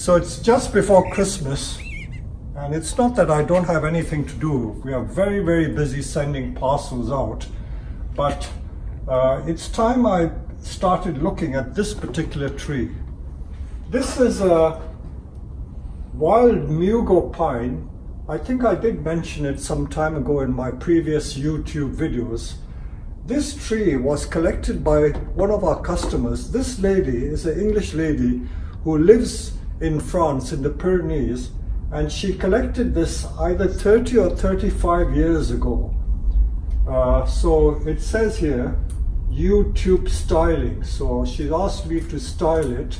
So it's just before Christmas, and it's not that I don't have anything to do. We are very, very busy sending parcels out, but it's time I started looking at this particular tree. This is a wild Mughal pine. I think I did mention it some time ago in my previous YouTube videos. This tree was collected by one of our customers. This lady is an English lady who lives in France in the Pyrenees, and she collected this either 30 or 35 years ago. So it says here, YouTube styling. So she asked me to style it,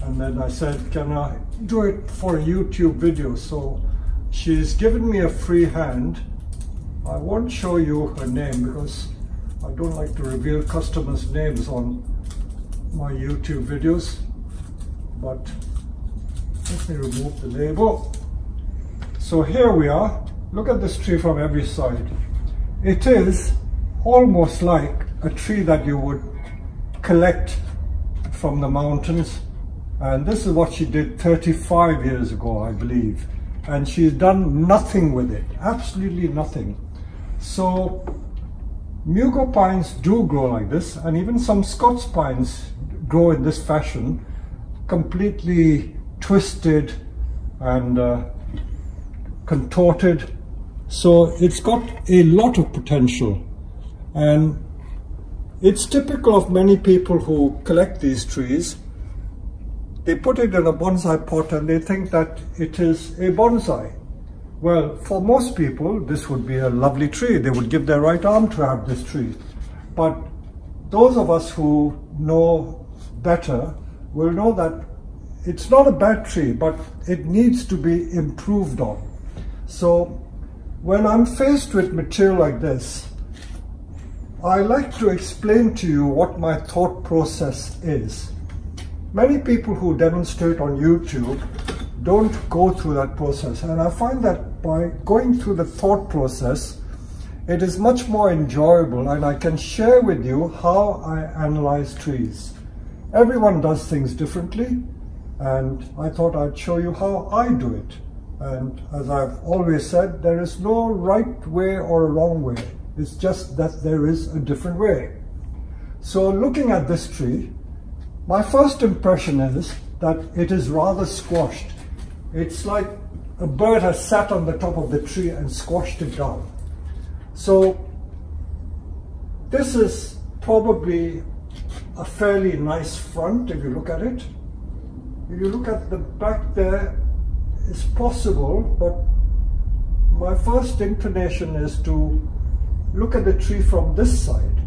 and then I said, can I do it for a YouTube video? So she's given me a free hand. I won't show you her name because I don't like to reveal customers' names on my YouTube videos, but let me remove the label. So here we are. Look at this tree from every side. It is almost like a tree that you would collect from the mountains, and this is what she did 35 years ago, I believe, and she's done nothing with it, absolutely nothing. So Mughal pines do grow like this, and even some Scots pines grow in this fashion, completely twisted and contorted. So it's got a lot of potential, and it's typical of many people who collect these trees. They put it in a bonsai pot and they think that it is a bonsai. Well, for most people, this would be a lovely tree. They would give their right arm to have this tree. But those of us who know better will know that it's not a bad tree, but it needs to be improved on. So when I'm faced with material like this, I like to explain to you what my thought process is. Many people who demonstrate on YouTube don't go through that process, and I find that by going through the thought process, it is much more enjoyable, and I can share with you how I analyze trees. Everyone does things differently, and I thought I'd show you how I do it. And as I've always said, there is no right way or a wrong way. It's just that there is a different way. So looking at this tree, my first impression is that it is rather squashed. It's like a bird has sat on the top of the tree and squashed it down. So this is probably a fairly nice front if you look at it. If you look at the back there, it's possible, but my first inclination is to look at the tree from this side.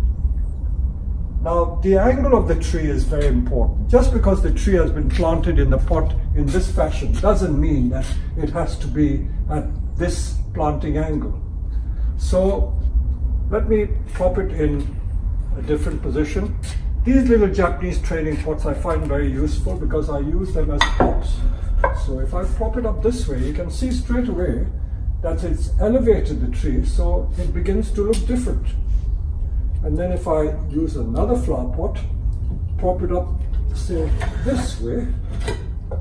Now, the angle of the tree is very important. Just because the tree has been planted in the pot in this fashion doesn't mean that it has to be at this planting angle. So let me prop it in a different position. These little Japanese training pots I find very useful because I use them as props. So if I prop it up this way, you can see straight away that it's elevated the tree, so it begins to look different. And then if I use another flower pot, prop it up, say, this way,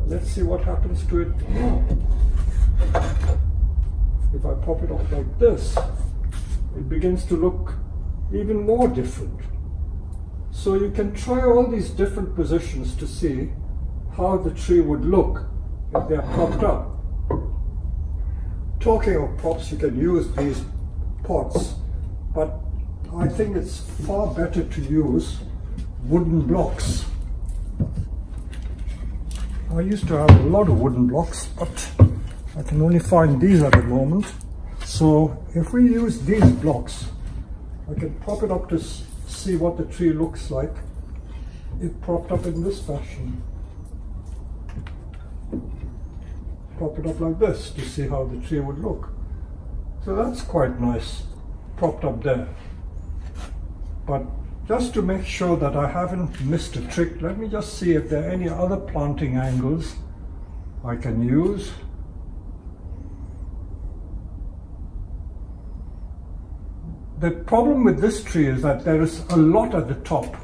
let's see what happens to it now. If I prop it up like this, it begins to look even more different. So you can try all these different positions to see how the tree would look if they're propped up. Talking of props, you can use these pots, but I think it's far better to use wooden blocks. I used to have a lot of wooden blocks, but I can only find these at the moment. So if we use these blocks, I can prop it up to see what the tree looks like if propped up in this fashion. Prop it up like this to see how the tree would look. So that's quite nice, propped up there. But just to make sure that I haven't missed a trick, let me just see if there are any other planting angles I can use. The problem with this tree is that there is a lot at the top,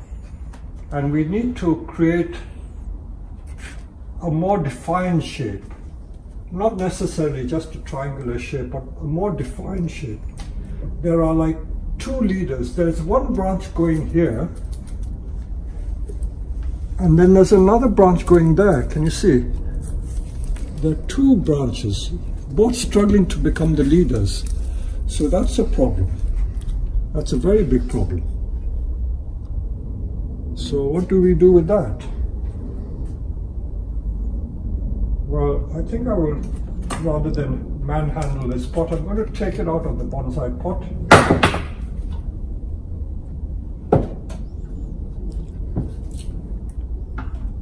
and we need to create a more defined shape. Not necessarily just a triangular shape, but a more defined shape. There are like two leaders. There's one branch going here, and then there's another branch going there. Can you see? There are two branches, both struggling to become the leaders. So that's a problem. That's a very big problem. So what do we do with that? Well, I think I will, rather than manhandle this pot, I'm going to take it out of the bonsai pot.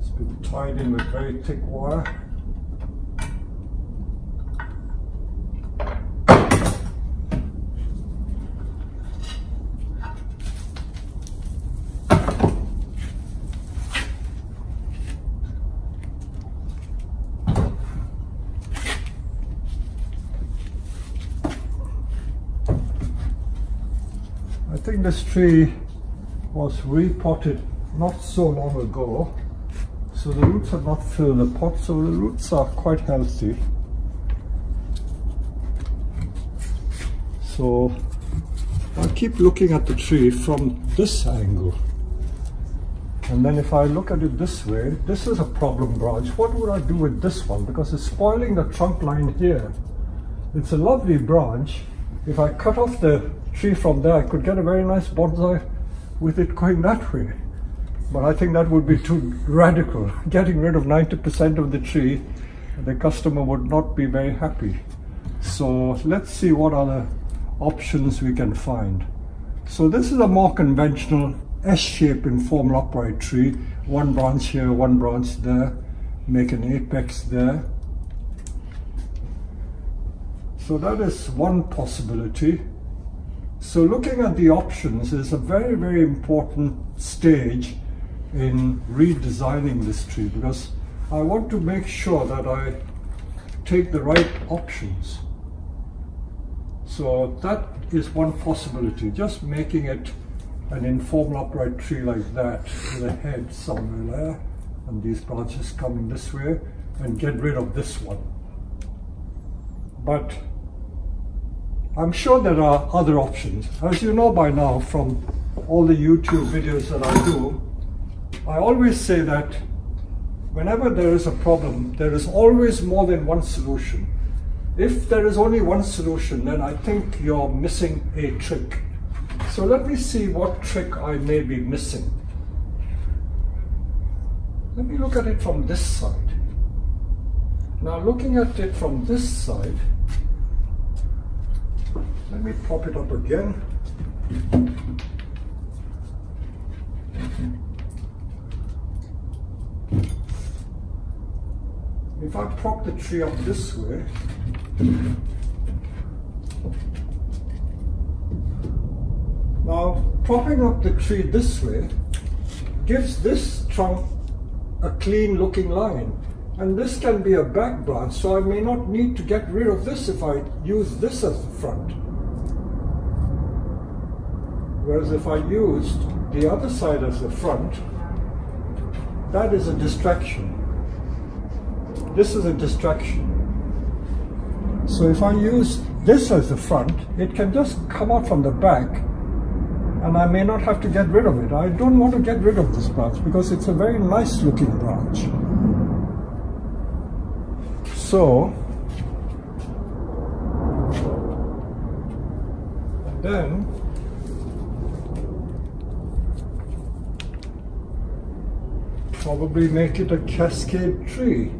It's been tied in with very thick wire. I think this tree was repotted not so long ago, so the roots have not filled the pot, so the roots are quite healthy. So I'll keep looking at the tree from this angle, and then if I look at it this way, this is a problem branch. What would I do with this one? Because it's spoiling the trunk line here. It's a lovely branch. If I cut off the tree from there, I could get a very nice bonsai with it going that way. But I think that would be too radical. Getting rid of 90% of the tree, the customer would not be very happy. So let's see what other options we can find. So this is a more conventional S-shape informal upright tree. One branch here, one branch there, make an apex there. So that is one possibility. So looking at the options is a very, very important stage in redesigning this tree, because I want to make sure that I take the right options. So that is one possibility, just making it an informal upright tree like that with a head somewhere there and these branches coming this way, and get rid of this one. But I'm sure there are other options. As you know by now from all the YouTube videos that I do, I always say that whenever there is a problem, there is always more than one solution. If there is only one solution, then I think you're missing a trick. So let me see what trick I may be missing. Let me look at it from this side. Now looking at it from this side, let me prop it up again. If I prop the tree up this way, now propping up the tree this way gives this trunk a clean looking line. And this can be a back branch, so I may not need to get rid of this if I use this as the front. Whereas if I used the other side as the front, that is a distraction. This is a distraction. So if I use this as the front, it can just come out from the back, and I may not have to get rid of it. I don't want to get rid of this branch because it's a very nice looking branch. So, and then probably make it a cascade tree.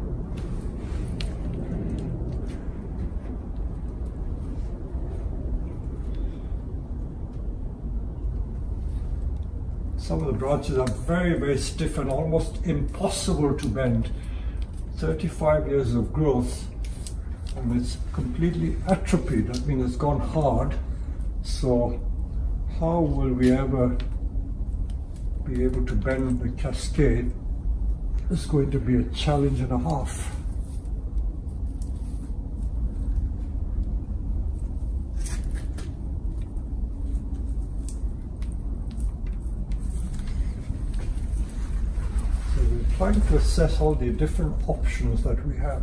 Some of the branches are very, very stiff and almost impossible to bend. 35 years of growth, and it's completely atrophied. That means it's gone hard. So how will we ever be able to bend the cascade? It's going to be a challenge and a half. trying to assess all the different options that we have.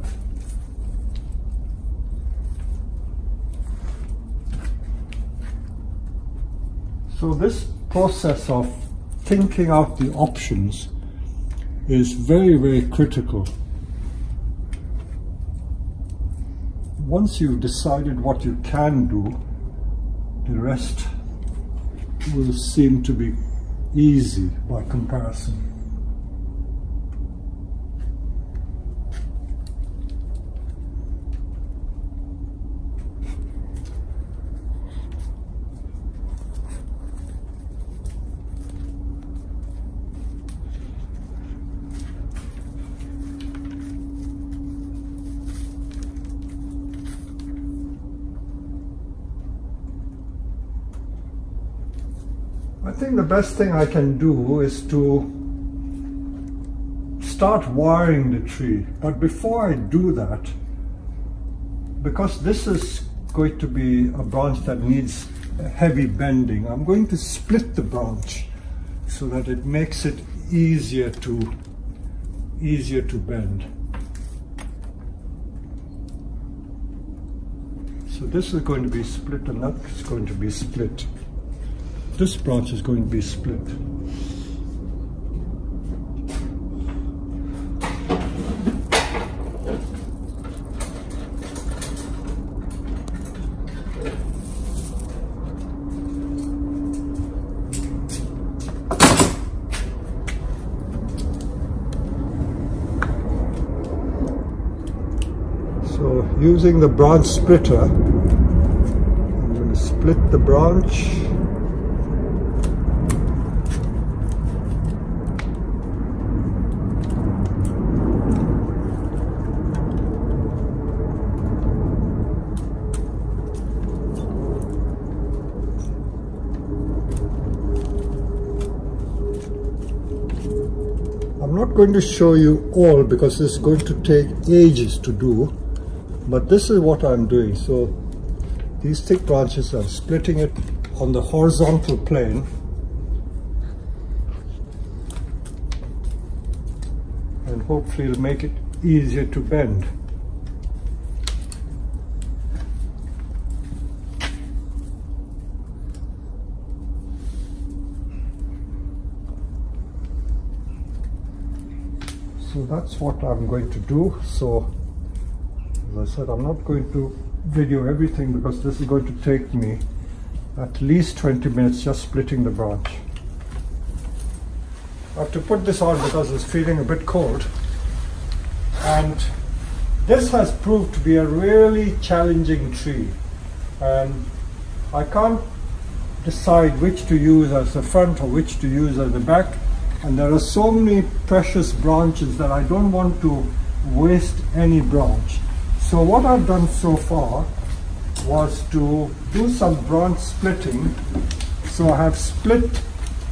So this process of thinking out the options is very, very critical. Once you've decided what you can do, the rest will seem to be easy by comparison. I think the best thing I can do is to start wiring the tree. But before I do that, because this is going to be a branch that needs heavy bending, I'm going to split the branch so that it makes it easier to bend. So this is going to be split and that's going to be split. This branch is going to be split. So using the branch splitter, I'm going to split the branch. I'm not going to show you all because it's going to take ages to do, but this is what I'm doing. So these thick branches, I'm splitting it on the horizontal plane, and hopefully it'll make it easier to bend. So that's what I'm going to do. So as I said, I'm not going to video everything because this is going to take me at least 20 minutes just splitting the branch. I have to put this on because it's feeling a bit cold, and this has proved to be a really challenging tree, and I can't decide which to use as the front or which to use as the back. And there are so many precious branches that I don't want to waste any branch. So what I've done so far was to do some branch splitting. So I have split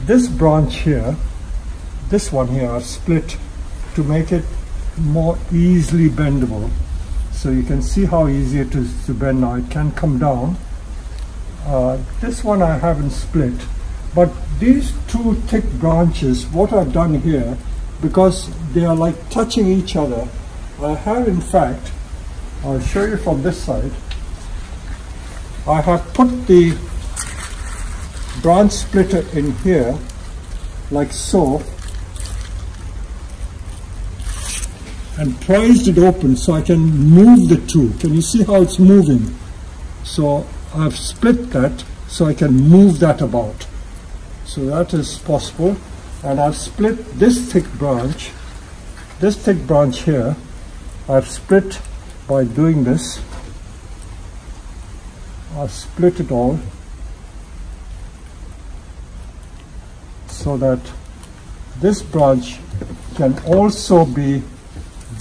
this branch here, this one here I've split to make it more easily bendable. So you can see how easy it is to bend now. It can come down. This one I haven't split. But these two thick branches, what I've done here, because they are like touching each other, I have in fact, I'll show you from this side, I have put the branch splitter in here, like so, and prized it open so I can move the two. Can you see how it's moving? So I've split that so I can move that about. So that is possible, and I've split this thick branch here, I've split by doing this. I've split it all so that this branch can also be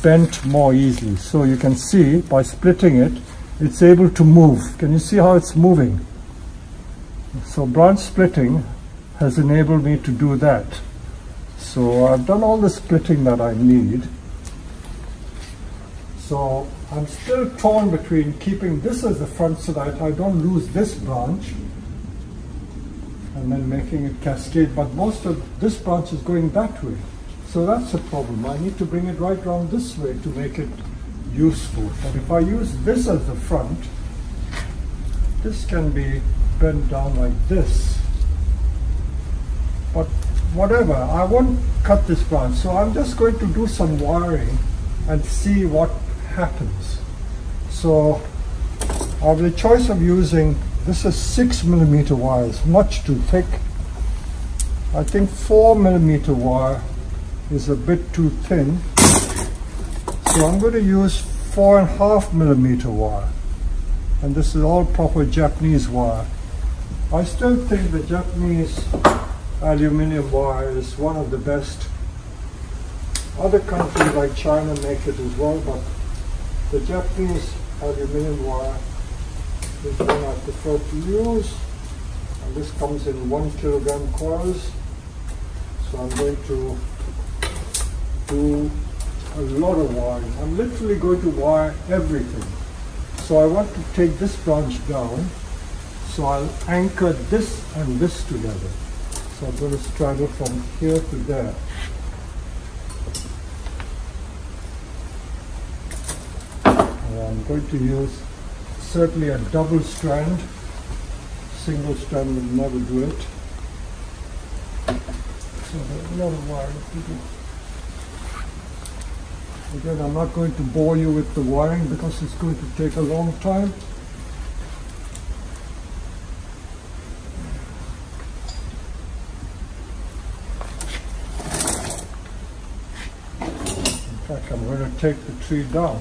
bent more easily. So you can see by splitting it, it's able to move. Can you see how it's moving? So branch splitting has enabled me to do that. So I've done all the splitting that I need. So I'm still torn between keeping this as the front so that I don't lose this branch and then making it cascade, but most of this branch is going that way. So that's a problem. I need to bring it right round this way to make it useful. But if I use this as the front, this can be bent down like this. But whatever, I won't cut this branch. So I'm just going to do some wiring and see what happens. So I have the choice of using, this is 6mm wires, much too thick. I think 4mm wire is a bit too thin. So I'm going to use 4.5mm wire. And this is all proper Japanese wire. I still think the Japanese aluminium wire is one of the best. Other countries like China make it as well, but the Japanese aluminium wire is one I prefer to use. And this comes in 1 kilogram coils. So I'm going to do a lot of wiring. I'm literally going to wire everything. So I want to take this branch down. So I'll anchor this and this together. So I'm going to straddle from here to there. And I'm going to use certainly a double strand. Single strand will never do it. So there's a lot of wiring to do. Again, I'm not going to bore you with the wiring because it's going to take a long time. In fact, I'm going to take the tree down.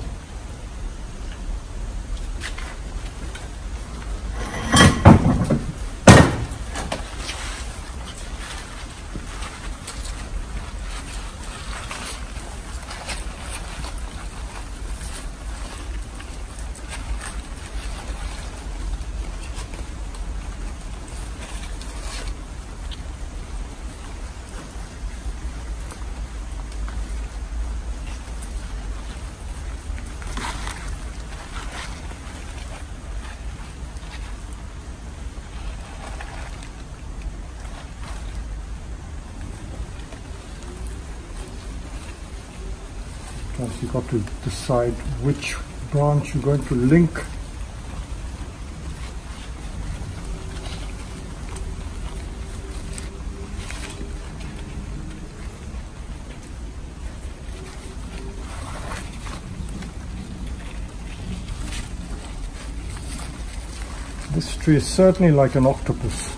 You've got to decide which branch you're going to link. This tree is certainly like an octopus.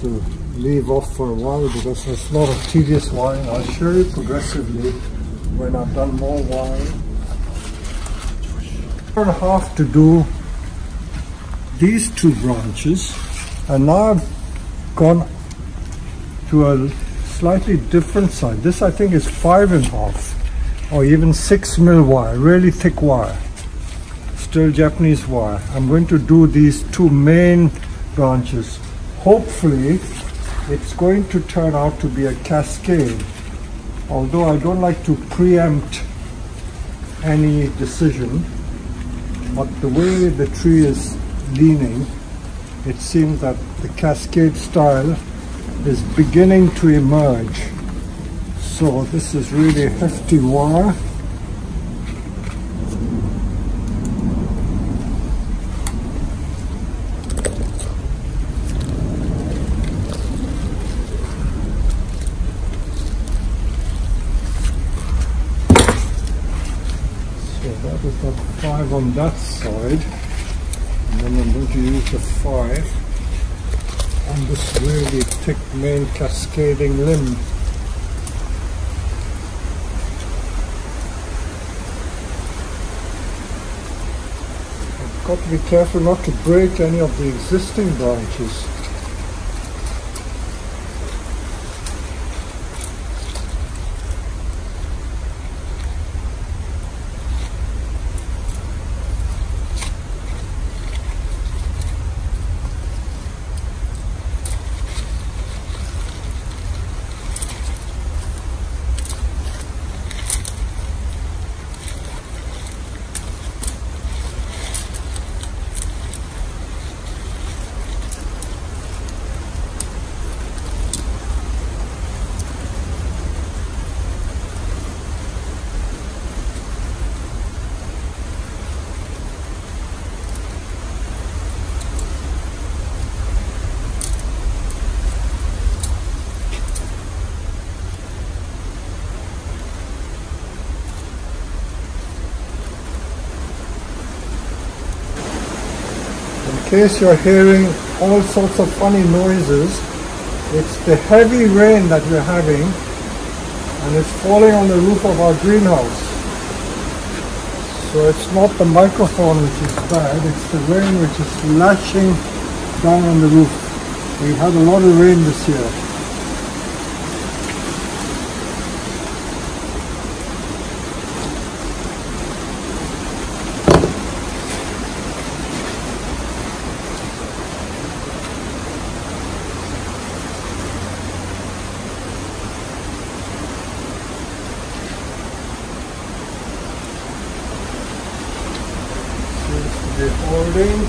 To leave off for a while because there's a lot of tedious wiring. I'll show you progressively when I've done more wiring. I have to do these two branches, and now I've gone to a slightly different side. This I think is 5.5 or even 6mm wire, really thick wire, still Japanese wire. I'm going to do these two main branches. Hopefully it's going to turn out to be a cascade, although I don't like to preempt any decision, but the way the tree is leaning, it seems that the cascade style is beginning to emerge. So this is really hefty wire. that is the 5 on that side, and then I'm going to use the 5 on this really thick main cascading limb. I've got to be careful not to break any of the existing branches. In case you're hearing all sorts of funny noises, it's the heavy rain that we're having, and it's falling on the roof of our greenhouse. So it's not the microphone which is bad, it's the rain which is lashing down on the roof. We've had a lot of rain this year. Holding.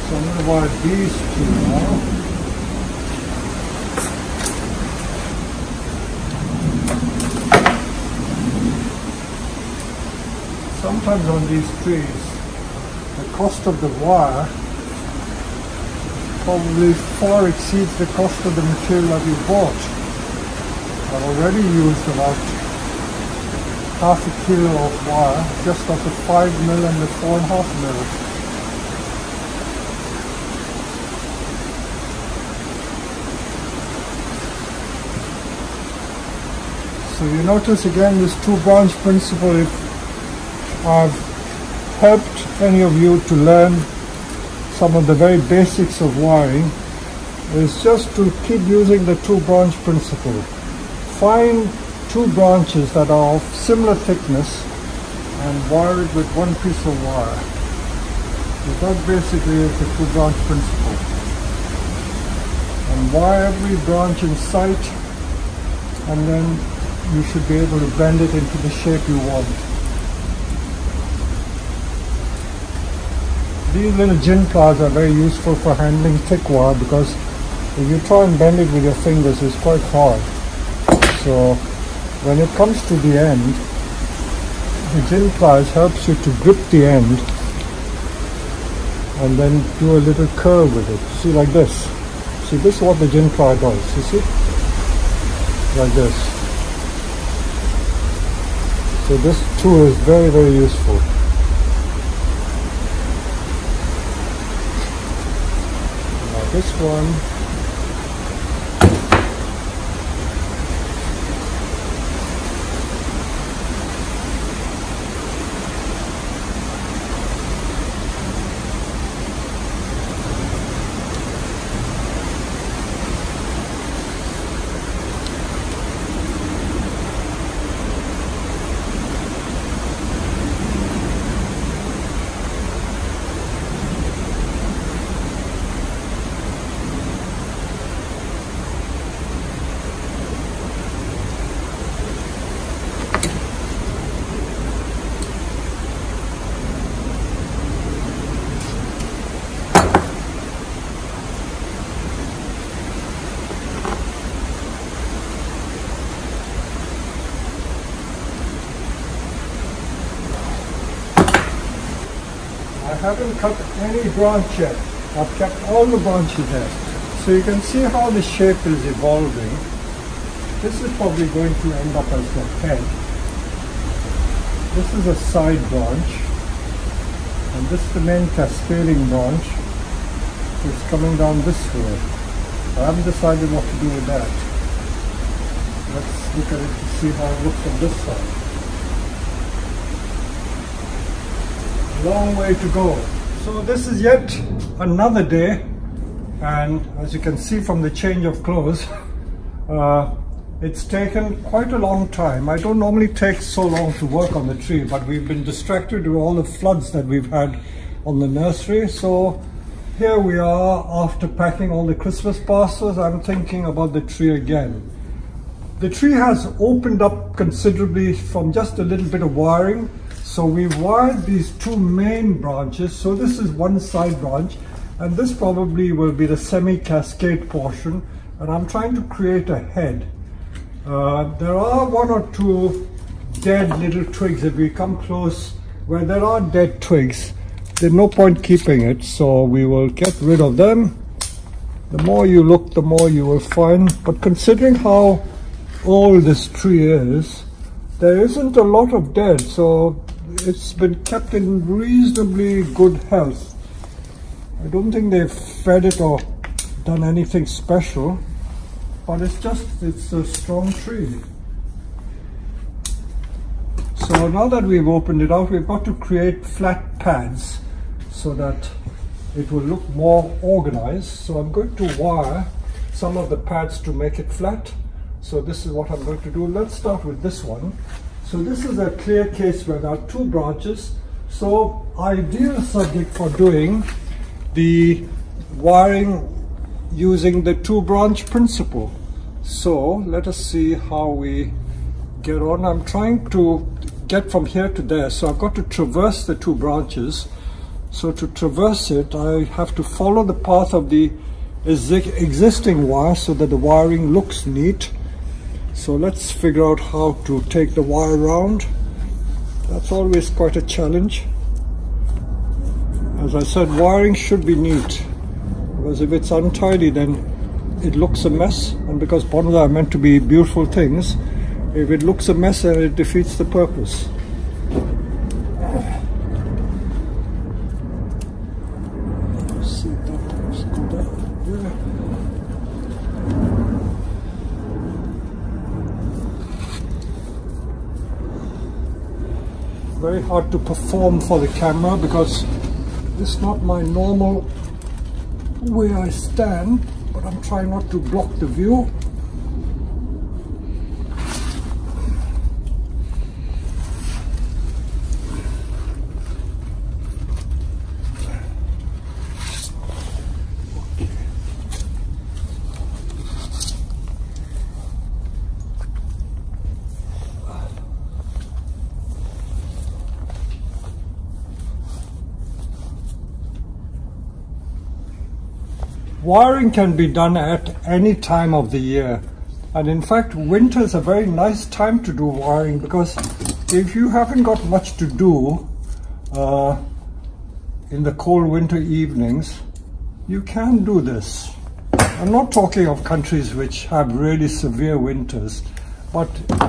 So I'm going to wire these two now. Sometimes on these trees, the cost of the wire probably far exceeds the cost of the material that you bought. I've already used about half a kilo of wire just off the 5 mil and the 4.5 mil. So you notice again this two-branch principle. If I've helped any of you to learn some of the very basics of wiring, is just to keep using the two-branch principle. Find two branches that are of similar thickness and wire it with one piece of wire. So that basically is the two-branch principle. And wire every branch in sight, and then you should be able to bend it into the shape you want. These little gin pliers are very useful for handling thick wire, because if you try and bend it with your fingers, it's quite hard. So when it comes to the end, the gin pliers helps you to grip the end and then do a little curve with it. See, like this. See, this is what the gin plier does. You see? Like this. So this tool is very, very useful. this one. I haven't cut any branch yet. I've kept all the branches there. So you can see how the shape is evolving. This is probably going to end up as the head. This is a side branch. And this is the main cascading branch. It's coming down this way. I haven't decided what to do with that. Let's look at it to see how it looks on this side. Long way to go. So this is yet another day, and as you can see from the change of clothes, it's taken quite a long time. I don't normally take so long to work on the tree, but we've been distracted with all the floods that we've had on the nursery. So here we are after packing all the Christmas parcels. I'm thinking about the tree again. The tree has opened up considerably from just a little bit of wiring. So we've wired these two main branches. So this is one side branch, and this probably will be the semi-cascade portion. And I'm trying to create a head. There are one or two dead little twigs. If we come close where there are dead twigs, there's no point keeping it. So we will get rid of them. The more you look, the more you will find. But considering how old this tree is, there isn't a lot of dead. So it's been kept in reasonably good health. I don't think they've fed it or done anything special, but it's a strong tree. So now that we've opened it out, we've got to create flat pads so that it will look more organized. So I'm going to wire some of the pads to make it flat. So this is what I'm going to do. Let's start with this one. So this is a clear case where there are two branches. So ideal subject for doing the wiring using the two branch principle. So let us see how we get on. I'm trying to get from here to there. So I've got to traverse the two branches. So to traverse it, I have to follow the path of the existing wire so that the wiring looks neat. So let's figure out how to take the wire around. That's always quite a challenge. As I said, wiring should be neat, because if it's untidy, then it looks a mess. And because bonsai are meant to be beautiful things, if it looks a mess, then it defeats the purpose. Let's see that. Let's go down there. Very hard to perform for the camera because this is not my normal way I stand, but I'm trying not to block the view. Wiring can be done at any time of the year, and in fact winter is a very nice time to do wiring, because if you haven't got much to do in the cold winter evenings, you can do this. I'm not talking of countries which have really severe winters, but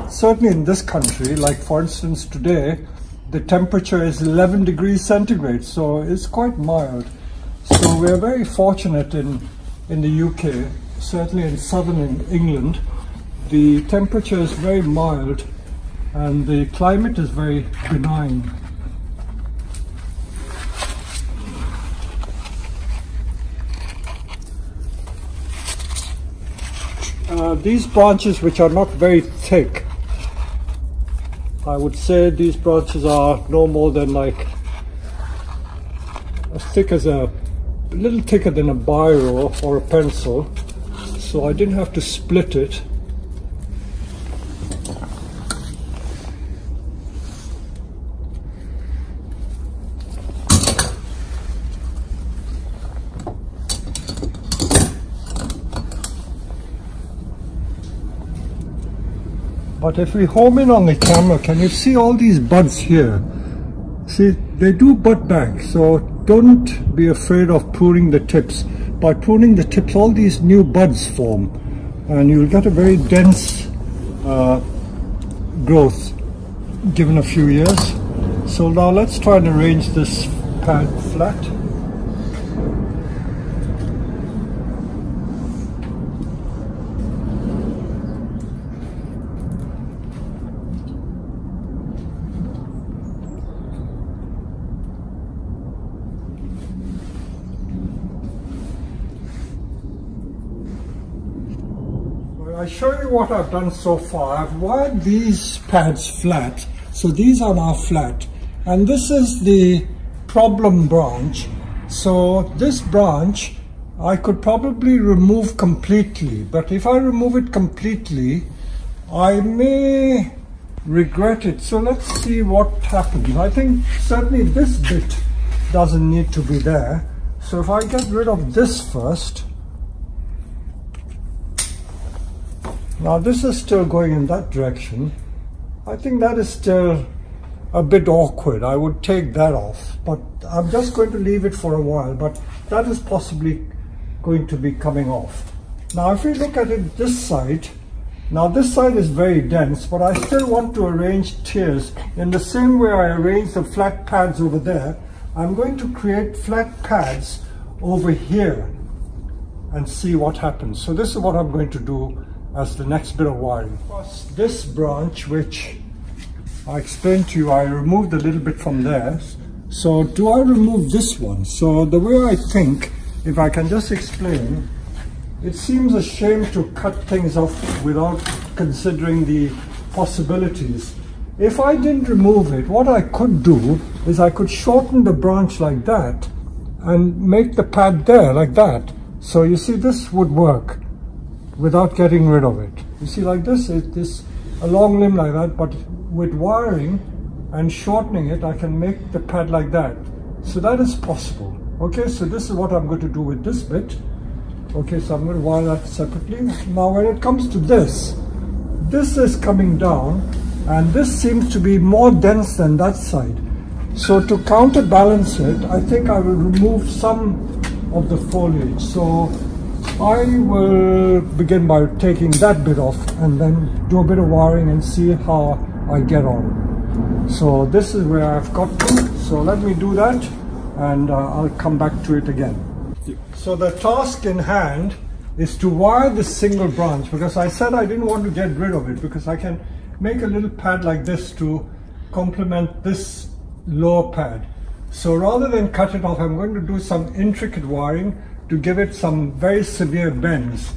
certainly in this country, like for instance today, the temperature is 11 degrees centigrade, so it's quite mild. So we're very fortunate in in the UK, certainly in southern England, the temperature is very mild and the climate is very benign. These branches, which are not very thick, I would say these branches are no more than like as thick as a little thicker than a biro or a pencil, so I didn't have to split it. But if we home in on the camera, can you see all these buds here? See, they do bud back, so don't be afraid of pruning the tips. By pruning the tips, all these new buds form, and you'll get a very dense growth given a few years. So now let's try and arrange this pad flat. I'll show you what I've done so far. I've wired these pads flat, so these are now flat, and this is the problem branch. So this branch I could probably remove completely, but if I remove it completely I may regret it. So let's see what happens. I think certainly this bit doesn't need to be there, so if I get rid of this first. Now this is still going in that direction. I think that is still a bit awkward. I would take that off, but I'm just going to leave it for a while, but that is possibly going to be coming off. Now if we look at it this side, now this side is very dense, but I still want to arrange tiers in the same way I arranged the flat pads over there. I'm going to create flat pads over here and see what happens. So this is what I'm going to do as the next bit of wiring. This branch, which I explained to you, I removed a little bit from there. So do I remove this one? So the way I think, if I can just explain, it seems a shame to cut things off without considering the possibilities. If I didn't remove it, what I could do is I could shorten the branch like that and make the pad there like that. So you see, this would work without getting rid of it. You see, like this, it's a long limb like that, but with wiring and shortening it, I can make the pad like that. So that is possible. Okay, so this is what I'm going to do with this bit. Okay, so I'm going to wire that separately. Now when it comes to this is coming down, and this seems to be more dense than that side. So to counterbalance it, I think I will remove some of the foliage. So I will begin by taking that bit off and then do a bit of wiring and see how I get on. So this is where I've got to. So let me do that and I'll come back to it again. So the task in hand is to wire this single branch, because I said I didn't want to get rid of it, because I can make a little pad like this to complement this lower pad. So rather than cut it off, I'm going to do some intricate wiring to give it some very severe bends.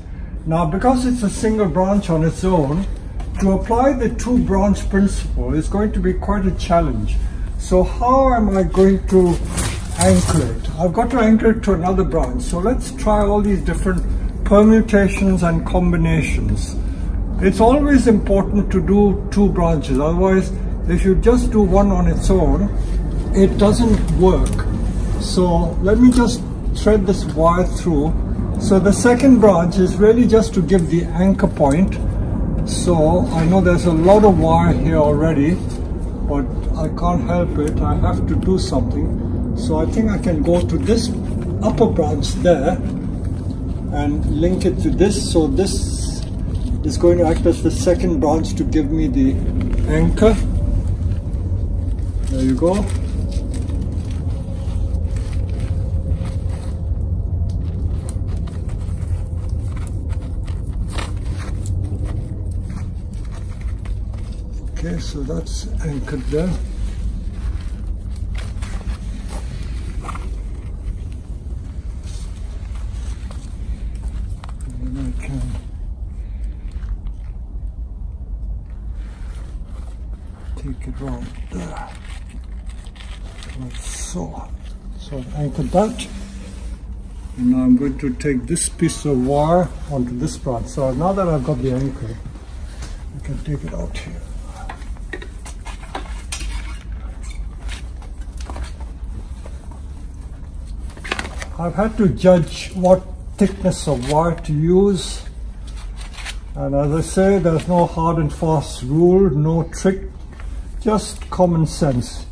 Now because it's a single branch on its own, to apply the two branch principle is going to be quite a challenge. So how am I going to anchor it? I've got to anchor it to another branch. So let's try all these different permutations and combinations. It's always important to do two branches, otherwise if you just do one on its own, it doesn't work. So let me just thread this wire through. So the second branch is really just to give the anchor point. So I know there's a lot of wire here already, but I can't help it, I have to do something. So I think I can go to this upper branch there and link it to this. So this is going to act as the second branch to give me the anchor. There you go. so that's anchored there. And then I can take it round there, like so. So I've anchored that. And now I'm going to take this piece of wire onto this branch. So now that I've got the anchor, I can take it out here. I've had to judge what thickness of wire to use. And as I say, there's no hard and fast rule, no trick, just common sense.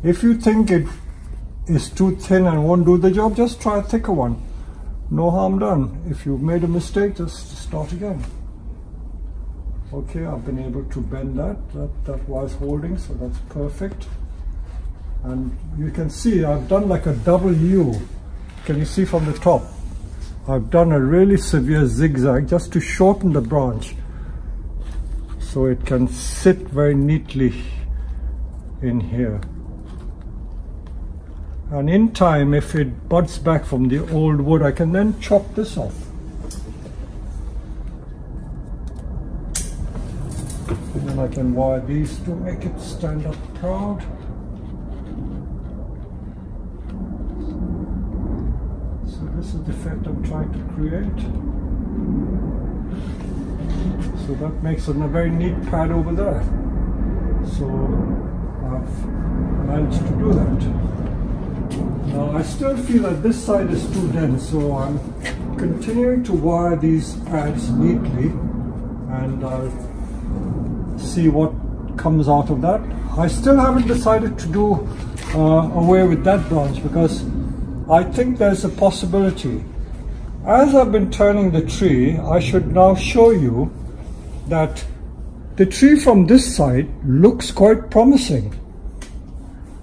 If you think it is too thin and won't do the job, just try a thicker one. No harm done. If you've made a mistake, just start again. Okay, I've been able to bend that wire's holding, so that's perfect. And you can see I've done like a double U. Can you see from the top? I've done a really severe zigzag just to shorten the branch so it can sit very neatly in here. And in time, if it buds back from the old wood, I can then chop this off. And then I can wire these to make it stand up proud. So this is the effect I'm trying to create. So that makes a very neat pad over there. So I've managed to do that. Now I still feel that this side is too dense, so I'm continuing to wire these pads neatly, and I'll see what comes out of that. I still haven't decided to do away with that branch, because I think there's a possibility. As I've been turning the tree, I should now show you that the tree from this side looks quite promising.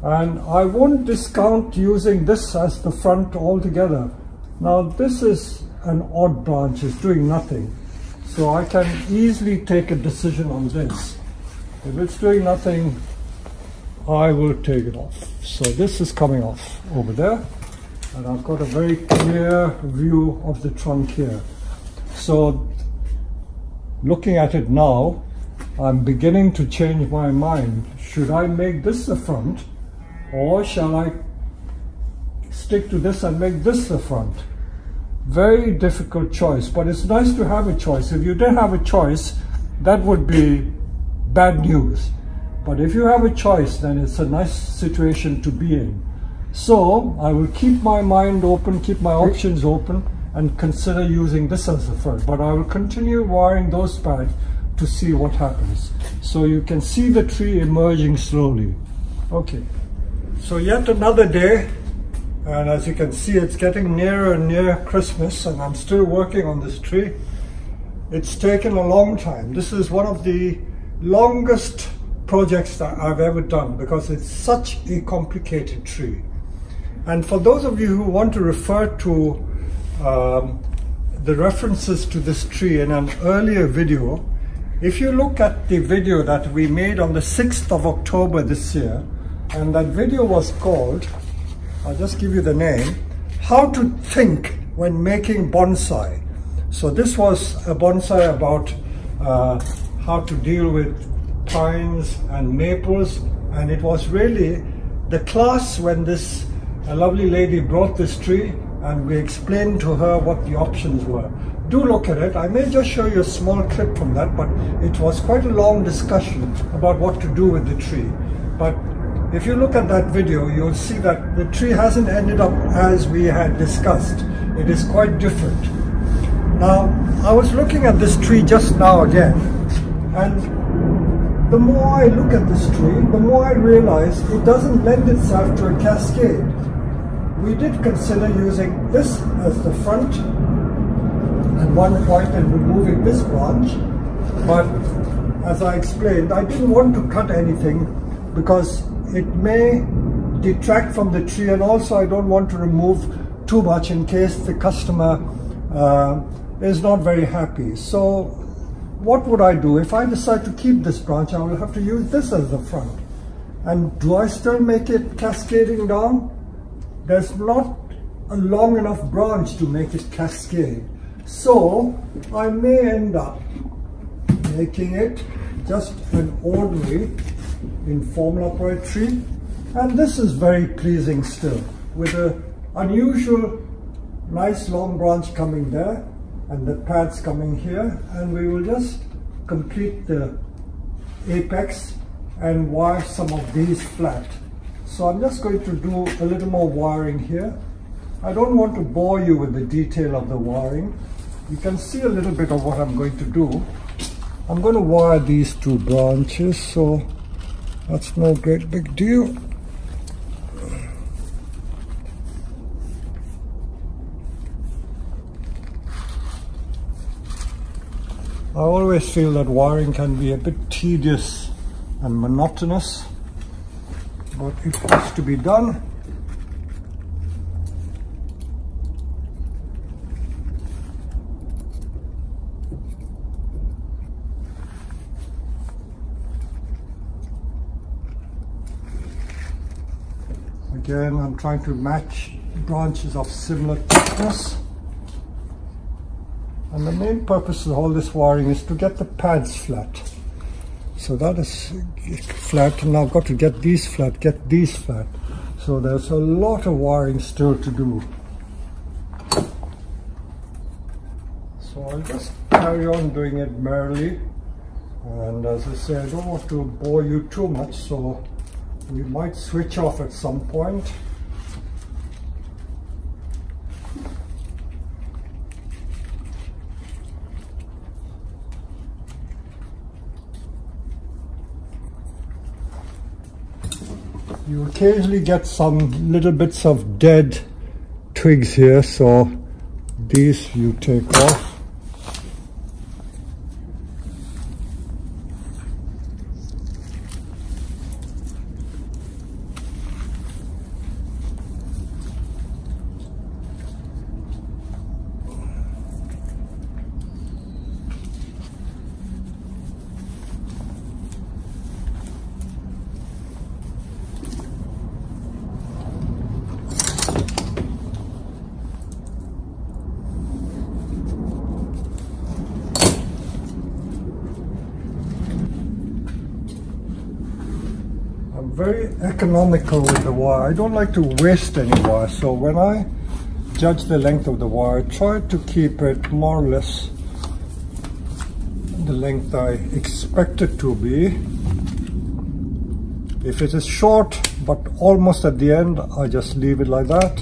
And I won't discount using this as the front altogether. Now this is an odd branch, it's doing nothing. So I can easily take a decision on this. If it's doing nothing, I will take it off. So this is coming off over there. And I've got a very clear view of the trunk here. So looking at it now, I'm beginning to change my mind. Should I make this the front? Or shall I stick to this and make this the front? Very difficult choice, but it's nice to have a choice. If you didn't have a choice, that would be bad news. But if you have a choice, then it's a nice situation to be in. So I will keep my mind open, keep my options open, and consider using this as the front. But I will continue wiring those pads to see what happens. So you can see the tree emerging slowly. Okay. So yet another day, and as you can see, it's getting nearer and nearer Christmas, and I'm still working on this tree. It's taken a long time. This is one of the longest projects that I've ever done, because it's such a complicated tree. And for those of you who want to refer to the references to this tree in an earlier video, if you look at the video that we made on the 6th of October this year, and that video was called, I'll just give you the name, How to Think When Making Bonsai. So this was a bonsai about how to deal with pines and maples, and it was really the class when this lovely lady brought this tree, and we explained to her what the options were. Do look at it. I may just show you a small clip from that, but it was quite a long discussion about what to do with the tree. But if you look at that video, you'll see that the tree hasn't ended up as we had discussed. It is quite different. Now, I was looking at this tree just now again, and the more I look at this tree, the more I realize it doesn't lend itself to a cascade. We did consider using this as the front and one point and removing this branch, but as I explained, I didn't want to cut anything because it may detract from the tree, and also I don't want to remove too much in case the customer is not very happy. So what would I do? If I decide to keep this branch, I will have to use this as the front. And do I still make it cascading down? There's not a long enough branch to make it cascade. So I may end up making it just an ordinary informal upright tree. And this is very pleasing still, with an unusual nice long branch coming there and the pads coming here, and we will just complete the apex and wire some of these flat. So I'm just going to do a little more wiring here. I don't want to bore you with the detail of the wiring. You can see a little bit of what I'm going to do. I'm going to wire these two branches, so that's no great big deal. I always feel that wiring can be a bit tedious and monotonous, but it has to be done. Again, I'm trying to match branches of similar thickness. And the main purpose of all this wiring is to get the pads flat. So that is flat, and now I've got to get these flat, get these flat. So there's a lot of wiring still to do. So I'll just carry on doing it merrily. And as I say, I don't want to bore you too much, so we might switch off at some point. You occasionally get some little bits of dead twigs here, so these you take off. Very economical with the wire. I don't like to waste any wire, so when I judge the length of the wire, I try to keep it more or less the length I expect it to be. If it is short but almost at the end, I just leave it like that.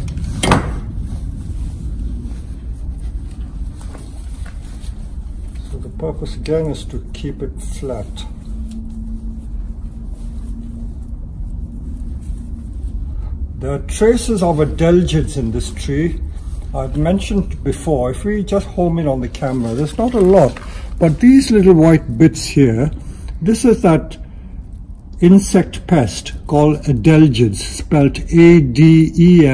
So the purpose again is to keep it flat. There are traces of adelgids in this tree. I've mentioned before, if we just home in on the camera, there's not a lot, but these little white bits here, this is that insect pest called adelgids, spelled A-D-E-L-G-I-D-S.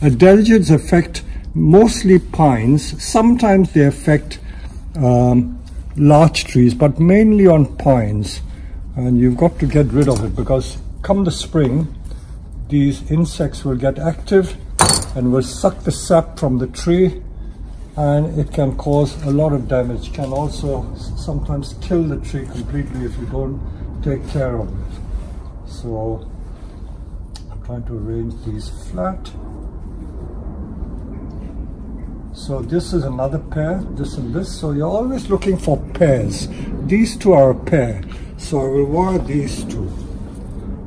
Adelgids affect mostly pines. Sometimes they affect large trees, but mainly on pines. And you've got to get rid of it, because come the spring, these insects will get active and will suck the sap from the tree, and it can cause a lot of damage. Can also sometimes kill the tree completely if you don't take care of it. So I'm trying to arrange these flat. So this is another pair, this and this. So you're always looking for pairs. These two are a pair, so I will wire these two.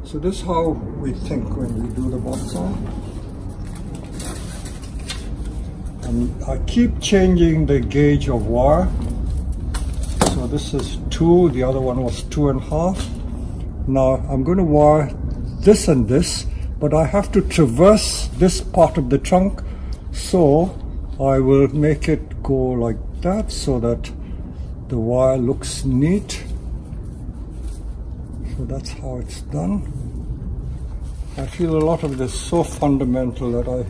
So this is how we think when we do the bonsai. And I keep changing the gauge of wire. So this is 2, the other one was 2.5. Now I'm going to wire this and this, but I have to traverse this part of the trunk. So I will make it go like that so that the wire looks neat. So that's how it's done. I feel a lot of this so fundamental that I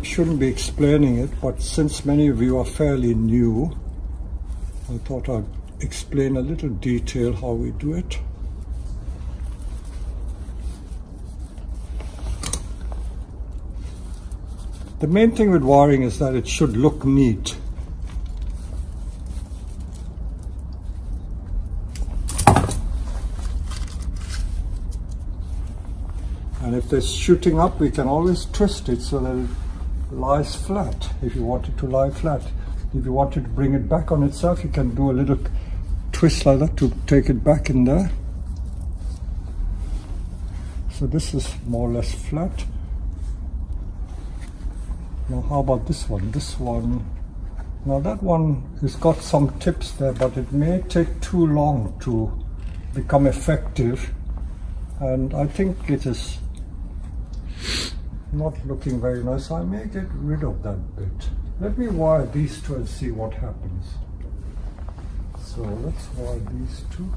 shouldn't be explaining it, but since many of you are fairly new, I thought I'd explain a little detail how we do it. The main thing with wiring is that it should look neat. And if they're shooting up, we can always twist it so that it lies flat, if you want it to lie flat. If you wanted to bring it back on itself, you can do a little twist like that to take it back in there. So this is more or less flat. Now how about this one? This one, now that one has got some tips there, but it may take too long to become effective. And I think it is not looking very nice. I may get rid of that bit. Let me wire these two and see what happens. So let's wire these two.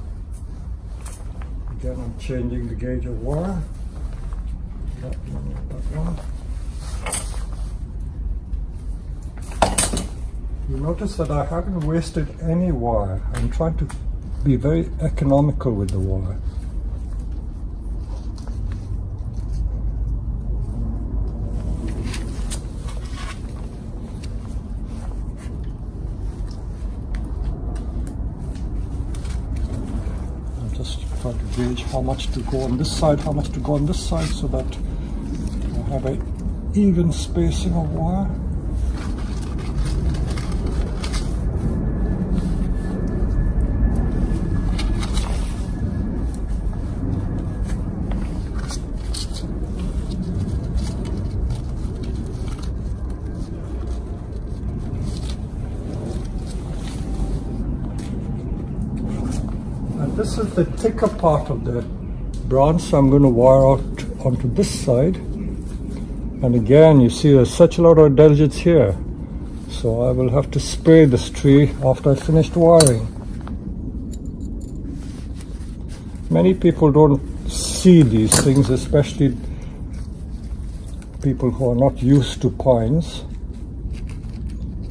Again, I'm changing the gauge of wire. That one, that one. You notice that I haven't wasted any wire. I'm trying to be very economical with the wire. Try to gauge how much to go on this side, how much to go on this side, so that I have an even spacing of wire. This is the thicker part of the branch, so I'm going to wire out onto this side. And again, you see there's such a lot of intelligence here. So I will have to spray this tree after I finished wiring. Many people don't see these things, especially people who are not used to pines.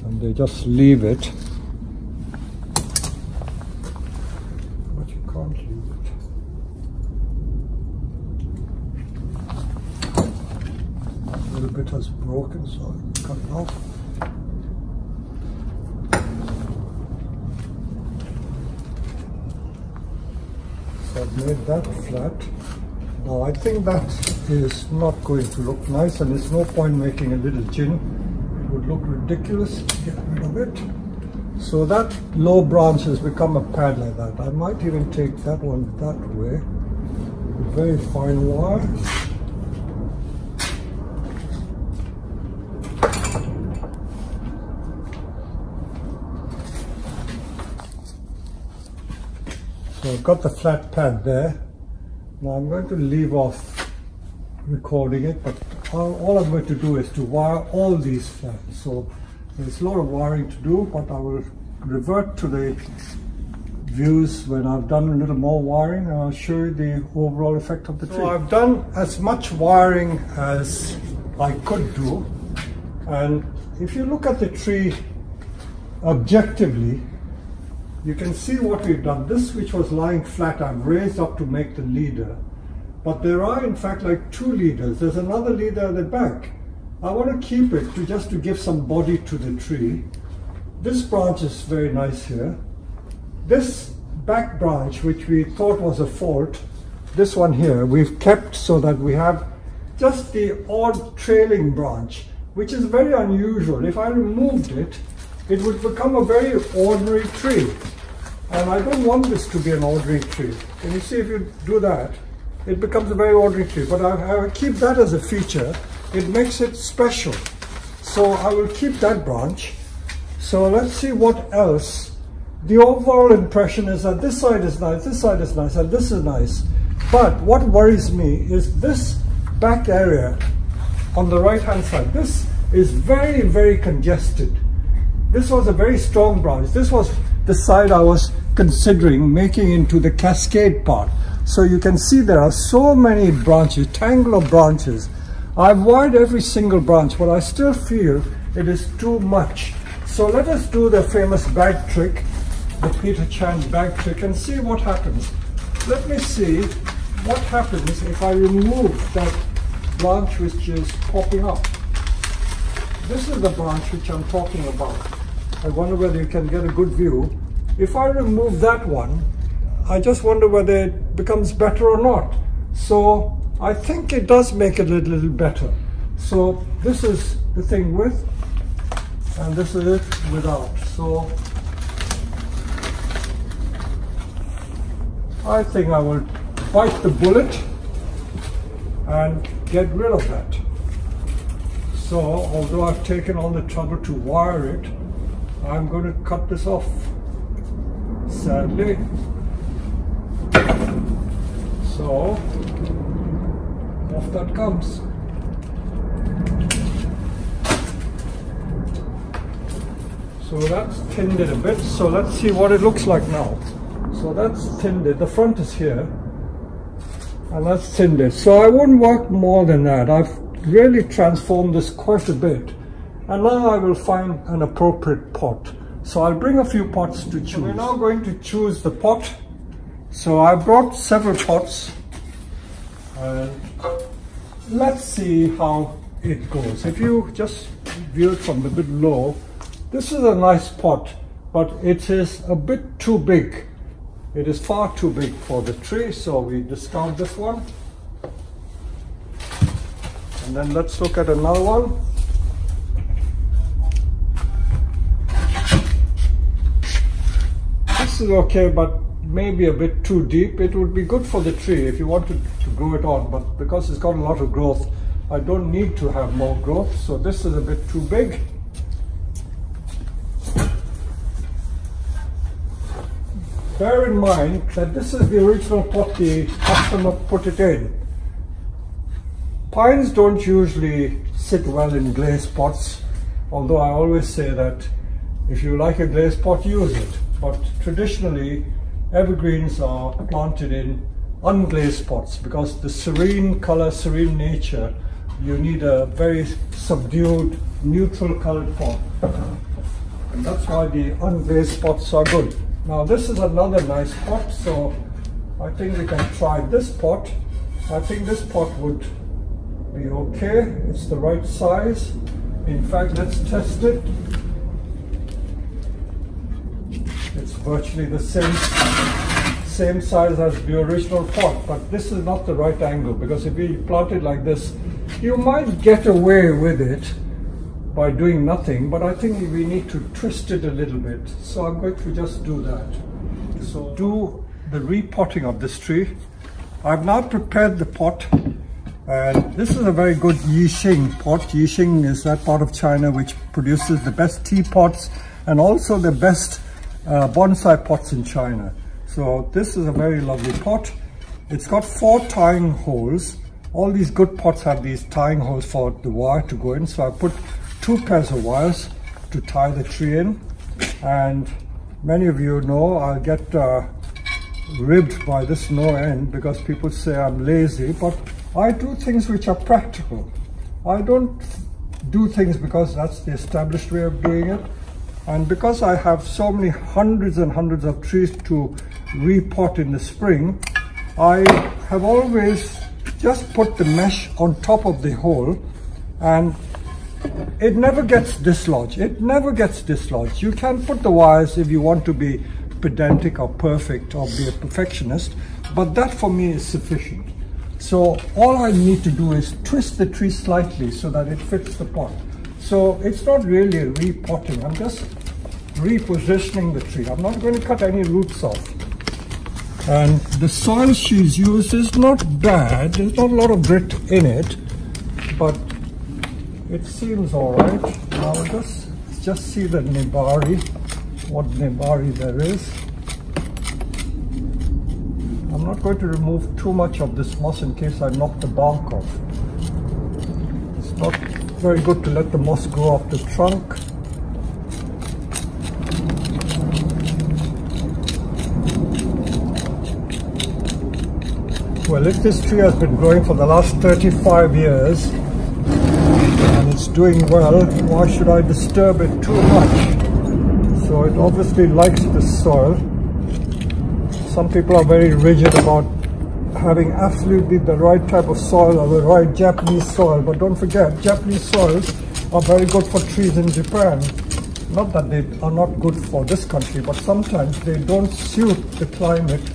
And they just leave it. It has broken, so I'll cut it off. So I've made that flat. Now I think that is not going to look nice, and there's no point making a little chin. It would look ridiculous to get rid of it. So that low branch has become a pad like that. I might even take that one that way. Very fine wire. So I've got the flat pad there. Now I'm going to leave off recording it, but all I'm going to do is to wire all these flat. So there's a lot of wiring to do, but I will revert to the views when I've done a little more wiring, and I'll show you the overall effect of the tree. So I've done as much wiring as I could do, and if you look at the tree objectively, you can see what we've done. This, which was lying flat, I've raised up to make the leader. But there are in fact like two leaders. There's another leader at the back. I want to keep it just to give some body to the tree. This branch is very nice here. This back branch, which we thought was a fault, this one here, we've kept so that we have just the odd trailing branch, which is very unusual. If I removed it, it would become a very ordinary tree. And I don't want this to be an ordinary tree. And you see, if you do that, it becomes a very ordinary tree. But I keep that as a feature. It makes it special. So I will keep that branch. So let's see what else. The overall impression is that this side is nice, this side is nice, and this is nice. But what worries me is this back area on the right hand side. This is very, very congested. This was a very strong branch. This was the side I was considering making into the cascade part. So you can see there are so many branches, tangle of branches. I've wired every single branch, but I still feel it is too much. So let us do the famous bag trick the Peter Chan bag trick and see what happens. Let me see what happens if I remove that branch which is popping up. This is the branch which I'm talking about. I wonder whether you can get a good view. If I remove that one, I just wonder whether it becomes better or not. So I think it does make it a little better. So this is the thing with, and this is it without. So I think I will bite the bullet and get rid of that. So although I've taken all the trouble to wire it, I'm going to cut this off, sadly. So off that comes. So that's thinned it a bit. So let's see what it looks like now. So that's thinned it. The front is here, and that's thinned it. So I wouldn't work more than that. I've really transformed this quite a bit. And now I will find an appropriate pot. So I'll bring a few pots to choose. So we're now going to choose the pot. So I brought several pots. And let's see how it goes. If you just view it from a bit low, this is a nice pot, but it is a bit too big. It is far too big for the tree, so we discard this one. And then let's look at another one. This is okay, but maybe a bit too deep. It would be good for the tree if you wanted to grow it on, but because it's got a lot of growth, I don't need to have more growth. So this is a bit too big. Bear in mind that this is the original pot the customer put it in. Pines don't usually sit well in glazed pots, although I always say that if you like a glazed pot, use it. But traditionally, evergreens are planted in unglazed pots because the serene color, serene nature, you need a very subdued, neutral colored pot. And that's why the unglazed pots are good. Now this is another nice pot, so I think we can try this pot. I think this pot would be okay. It's the right size. In fact, let's test it. It's virtually the same size as the original pot, but this is not the right angle, because if we plant it like this, you might get away with it by doing nothing, but I think we need to twist it a little bit. So I'm going to just do that. So do the repotting of this tree. I've now prepared the pot, and this is a very good Yixing pot. Yixing is that part of China which produces the best teapots and also the best bonsai pots in China. So this is a very lovely pot. It's got 4 tying holes. All these good pots have these tying holes for the wire to go in. So I put 2 pairs of wires to tie the tree in, and many of you know I'll get ribbed by this no end because people say I'm lazy, but I do things which are practical. I don't do things because that's the established way of doing it, and because I have so many hundreds and hundreds of trees to repot in the spring, I have always just put the mesh on top of the hole, and it never gets dislodged. It never gets dislodged. You can put the wires if you want to be pedantic or perfect or be a perfectionist, but that for me is sufficient. So all I need to do is twist the tree slightly so that it fits the pot. So it's not really a repotting. I'm just repositioning the tree. I'm not going to cut any roots off. And the soil she's used is not bad. There's not a lot of grit in it, but it seems all right. Now just see the nebari, what nebari there is. I'm not going to remove too much of this moss in case I knock the bark off. It's not very good to let the moss grow off the trunk. Well, if this tree has been growing for the last 35 years and it's doing well, why should I disturb it too much? So it obviously likes the soil. Some people are very rigid about having absolutely the right type of soil or the right Japanese soil, but don't forget, Japanese soils are very good for trees in Japan. Not that they are not good for this country, but sometimes they don't suit the climate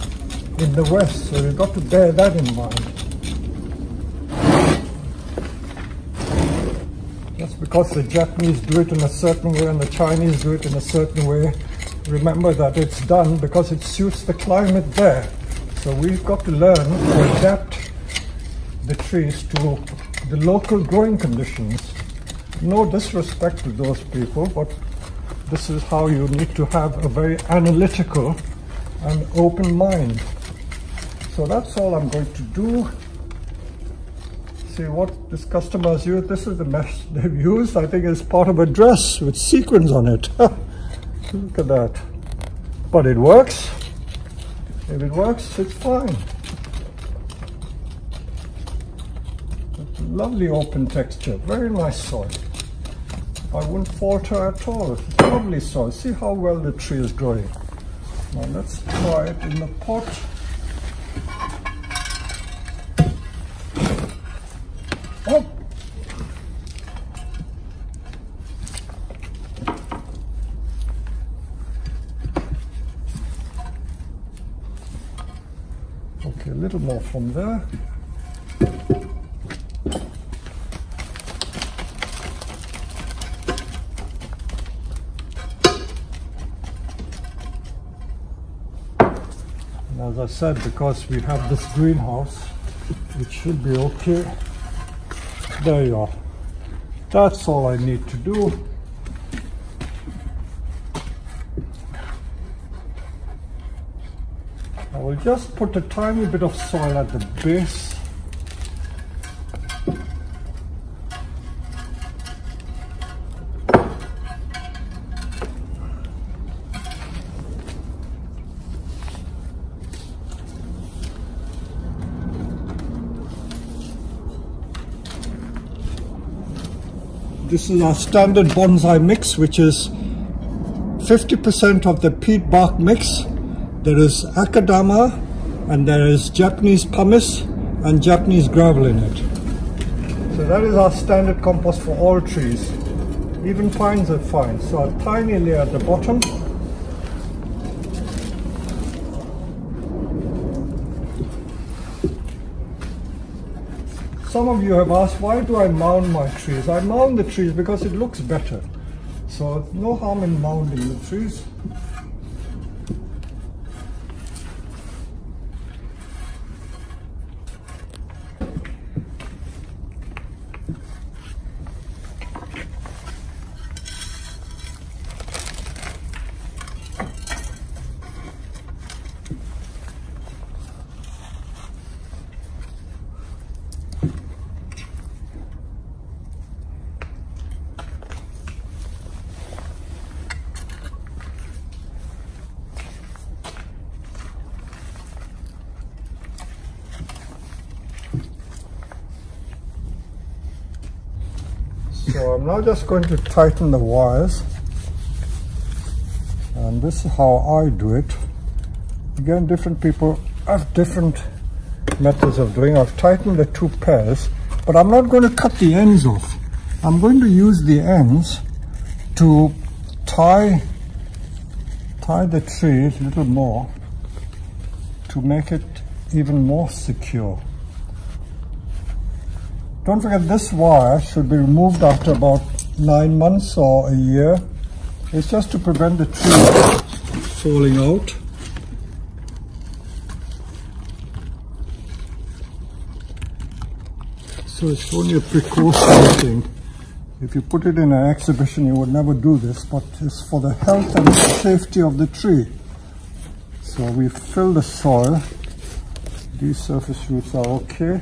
in the West, so you've got to bear that in mind. Just because the Japanese do it in a certain way and the Chinese do it in a certain way, remember that it's done because it suits the climate there. So we've got to learn to adapt the trees to the local growing conditions. No disrespect to those people, but this is how you need to have a very analytical and open mind. So that's all I'm going to do. See what this customer has used. This is the mesh they've used. I think it's part of a dress with sequins on it. Look at that. But it works. If it works, it's fine. It's a lovely open texture. Very nice soil. I wouldn't falter at all. It's lovely soil. See how well the tree is growing. Now let's try it in the pot. Oh. Okay, a little more from there. And as I said, because we have this greenhouse, it should be okay. There you are. That's all I need to do. I will just put a tiny bit of soil at the base. This is our standard bonsai mix, which is 50% of the peat bark mix. There is akadama, and there is Japanese pumice and Japanese gravel in it. So that is our standard compost for all trees. Even pines are fine. So a tiny layer at the bottom. Some of you have asked, why do I mound my trees? I mound the trees because it looks better. So no harm in mounding the trees. So I'm now just going to tighten the wires, and this is how I do it. Again, different people have different methods of doing. I've tightened the two pairs, but I'm not going to cut the ends off. I'm going to use the ends to tie the tree a little more to make it even more secure. Don't forget, this wire should be removed after about 9 months or a year. It's just to prevent the tree falling out. So it's only a precautionary thing. If you put it in an exhibition, you would never do this, but it's for the health and safety of the tree. So we fill the soil. These surface roots are okay.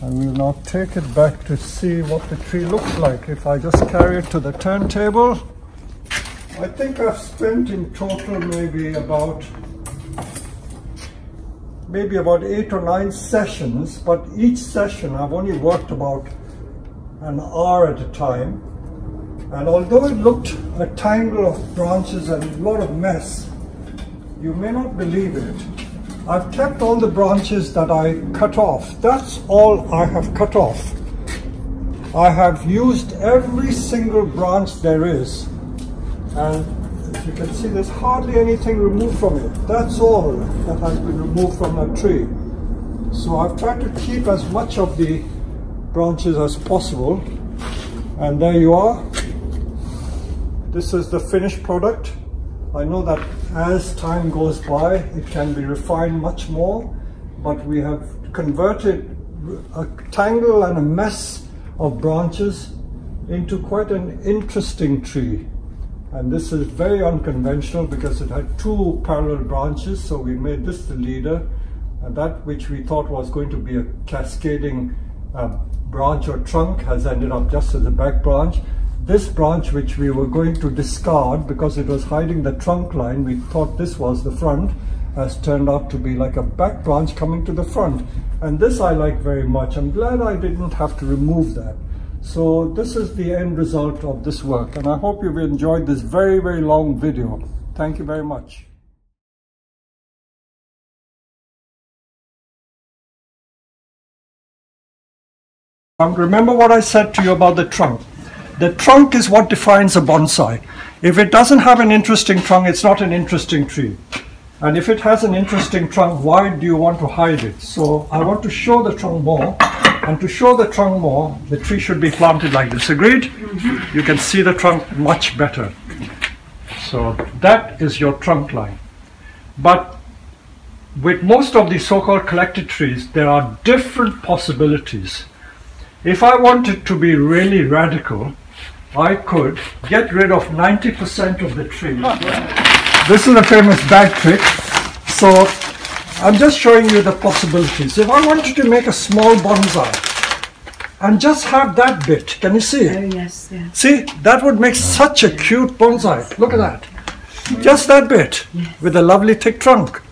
And we'll now take it back to see what the tree looks like. If I just carry it to the turntable, I think I've spent in total maybe about 8 or 9 sessions, but each session I've only worked about an hour at a time. And although it looked a tangle of branches and a lot of mess, you may not believe it. I've kept all the branches that I cut off. That's all I have cut off. I have used every single branch there is. And as you can see, there's hardly anything removed from it. That's all that has been removed from that tree. So I've tried to keep as much of the branches as possible. And there you are. This is the finished product. I know that as time goes by, it can be refined much more, but we have converted a tangle and a mess of branches into quite an interesting tree. And this is very unconventional because it had two parallel branches, so we made this the leader, and that which we thought was going to be a cascading branch or trunk has ended up just as a back branch. This branch, which we were going to discard because it was hiding the trunk line, we thought this was the front, has turned out to be like a back branch coming to the front. And this I like very much. I'm glad I didn't have to remove that. So this is the end result of this work, and I hope you've enjoyed this very, very long video. Thank you very much. Remember what I said to you about the trunk. The trunk is what defines a bonsai. If it doesn't have an interesting trunk, it's not an interesting tree. And if it has an interesting trunk, why do you want to hide it? So I want to show the trunk more. And to show the trunk more, the tree should be planted like this. Agreed? Mm-hmm. You can see the trunk much better. So that is your trunk line. But with most of these so-called collected trees, there are different possibilities. If I wanted to be really radical, I could get rid of 90% of the tree. This is a famous bag trick. So I'm just showing you the possibilities. If I wanted to make a small bonsai and just have that bit, can you see? Oh, yes, yeah. See, that would make such a cute bonsai. Look at that. Just that bit with a lovely thick trunk.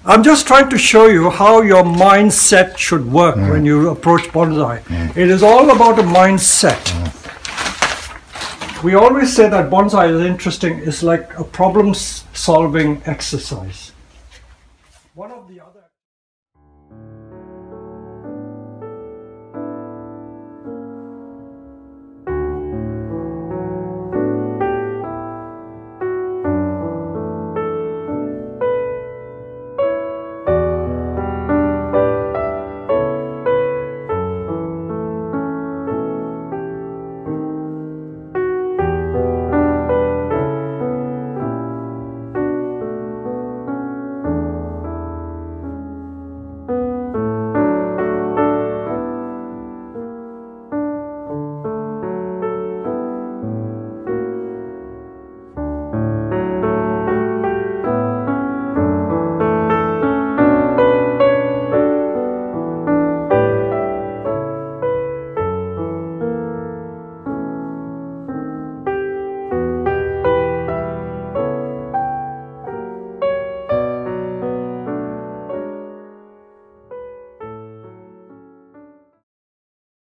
I'm just trying to show you how your mindset should work when you approach bonsai. It is all about a mindset. We always say that bonsai is interesting. It's like a problem-solving exercise. One of the